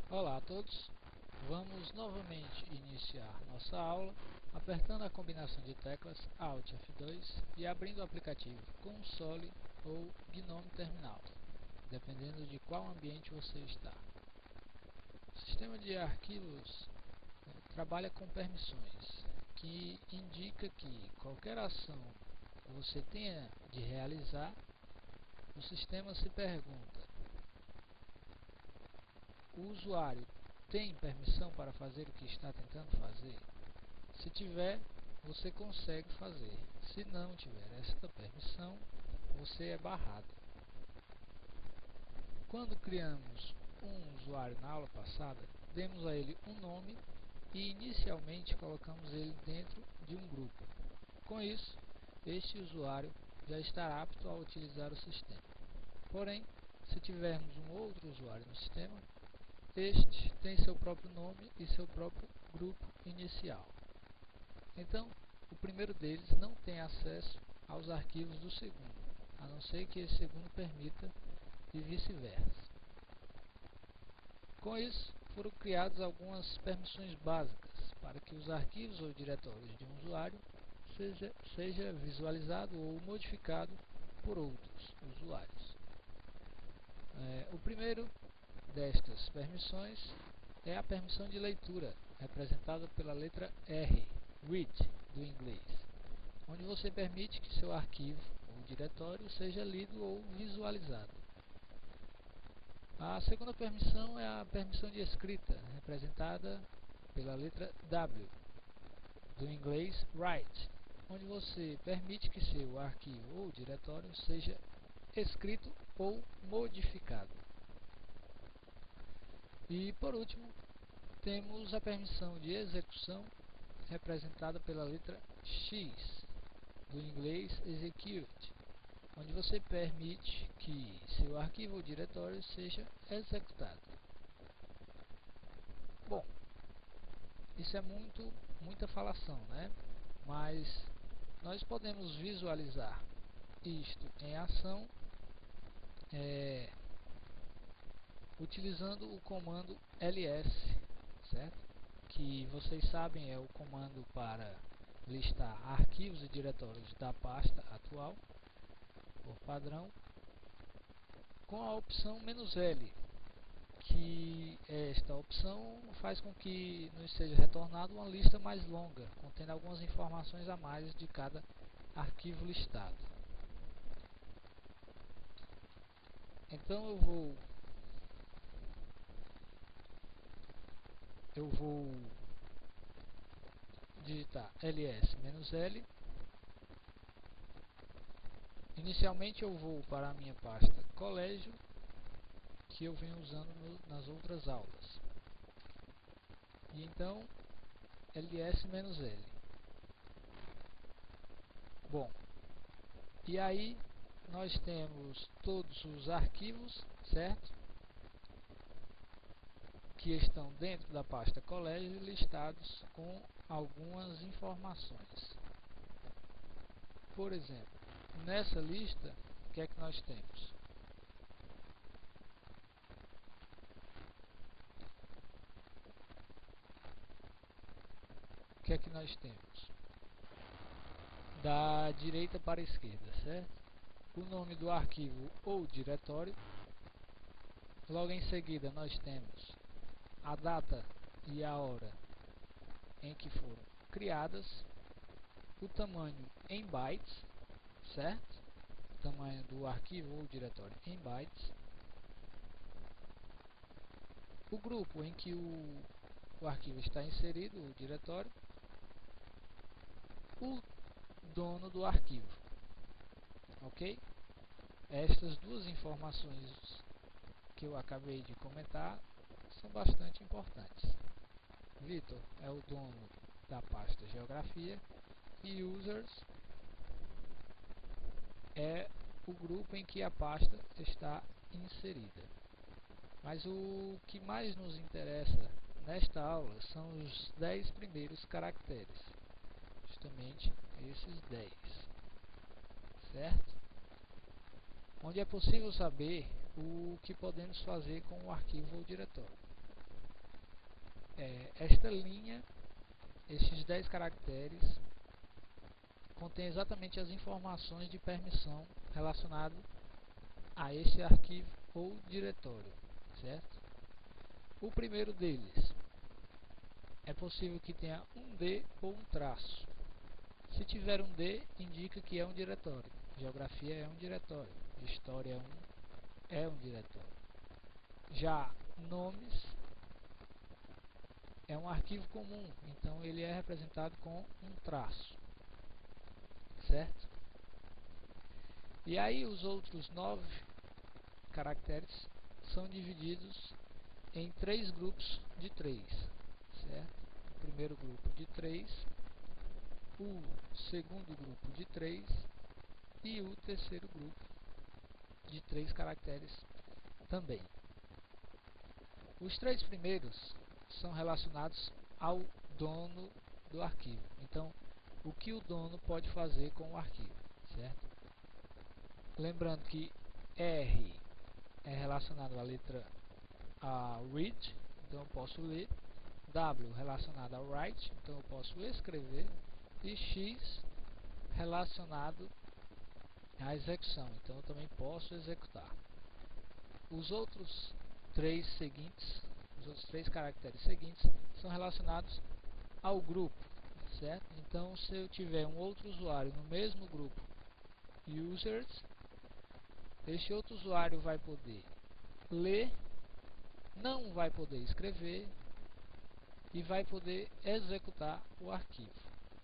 Olá a todos, vamos novamente iniciar nossa aula apertando a combinação de teclas Alt F2 e abrindo o aplicativo Console ou GNOME Terminal, dependendo de qual ambiente você está. O sistema de arquivos trabalha com permissões, que indica que qualquer ação que você tenha de realizar, o sistema se pergunta: o usuário tem permissão para fazer o que está tentando fazer? Se tiver, você consegue fazer. Se não tiver esta permissão, você é barrado. Quando criamos um usuário na aula passada, demos a ele um nome e inicialmente colocamos ele dentro de um grupo. Com isso, este usuário já está apto a utilizar o sistema. Porém, se tivermos um outro usuário no sistema, este tem seu próprio nome e seu próprio grupo inicial. Então, o primeiro deles não tem acesso aos arquivos do segundo, a não ser que esse segundo permita e vice-versa. Com isso, foram criadas algumas permissões básicas para que os arquivos ou diretórios de um usuário seja visualizado ou modificado por outros usuários. O primeiro destas permissões é a permissão de leitura, representada pela letra R, Read, do inglês, onde você permite que seu arquivo ou diretório seja lido ou visualizado. A segunda permissão é a permissão de escrita, representada pela letra W, do inglês Write, onde você permite que seu arquivo ou diretório seja escrito ou modificado. E por último, temos a permissão de execução, representada pela letra X, do inglês Execute, onde você permite que seu arquivo ou diretório seja executado. Bom, isso é muita falação, né? Mas nós podemos visualizar isto em ação utilizando o comando ls, certo? Que vocês sabem é o comando para listar arquivos e diretórios da pasta atual, por padrão, com a opção "-l", que esta opção faz com que nos seja retornada uma lista mais longa, contendo algumas informações a mais de cada arquivo listado. Então eu vou digitar ls-l. Inicialmente eu vou para a minha pasta colégio, que eu venho usando nas outras aulas. E então ls-l. Bom, e aí nós temos todos os arquivos, certo? Que estão dentro da pasta colégio listados com algumas informações. Por exemplo, nessa lista, o que é que nós temos? O que é que nós temos? Da direita para a esquerda, certo? O nome do arquivo ou diretório. Logo em seguida nós temos a data e a hora em que foram criadas, o tamanho em bytes, certo? O tamanho do arquivo ou diretório em bytes, o grupo em que o arquivo está inserido, o diretório, o dono do arquivo, ok? Estas duas informações que eu acabei de comentar são bastante importantes. Vitor é o dono da pasta Geografia e Users é o grupo em que a pasta está inserida. Mas o que mais nos interessa nesta aula são os 10 primeiros caracteres, justamente esses 10, certo? Onde é possível saber o que podemos fazer com o arquivo ou diretório. esta linha, estes 10 caracteres, contém exatamente as informações de permissão relacionadas a este arquivo ou diretório, certo? O primeiro deles é possível que tenha um D ou um traço. Se tiver um D, indica que é um diretório. Geografia é um diretório. História é um diretório. Já nomes é um arquivo comum, então ele é representado com um traço, certo? E aí os outros 9 caracteres são divididos em 3 grupos de 3, certo? O primeiro grupo de 3, o segundo grupo de 3 e o terceiro grupo de 3 caracteres também. Os 3 primeiros são relacionados ao dono do arquivo. Então, o que o dono pode fazer com o arquivo, certo? Lembrando que R é relacionado à letra read, então eu posso ler. W relacionado ao write, então eu posso escrever. E X relacionado à execução, então eu também posso executar. Os outros 3 seguintes, os outros 3 caracteres seguintes são relacionados ao grupo, certo? Então, se eu tiver um outro usuário no mesmo grupo users, este outro usuário vai poder ler, não vai poder escrever e vai poder executar o arquivo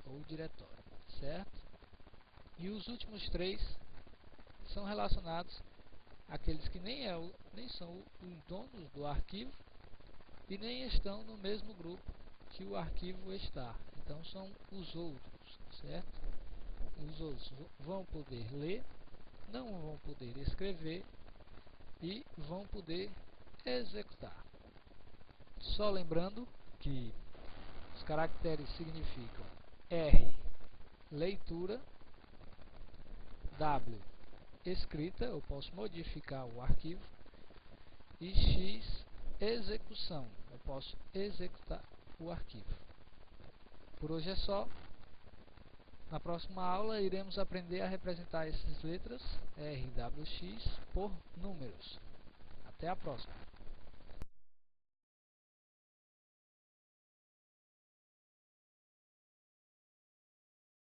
ou o diretório, certo? E os últimos 3 são relacionados àqueles que nem são os donos do arquivo e nem estão no mesmo grupo que o arquivo está. Então são os outros, certo? Os outros vão poder ler, não vão poder escrever e vão poder executar. Só lembrando que os caracteres significam R, leitura, W, escrita, eu posso modificar o arquivo, e X, execução, eu posso executar o arquivo. Por hoje é só. Na próxima aula iremos aprender a representar essas letras R, W, X por números. Até a próxima.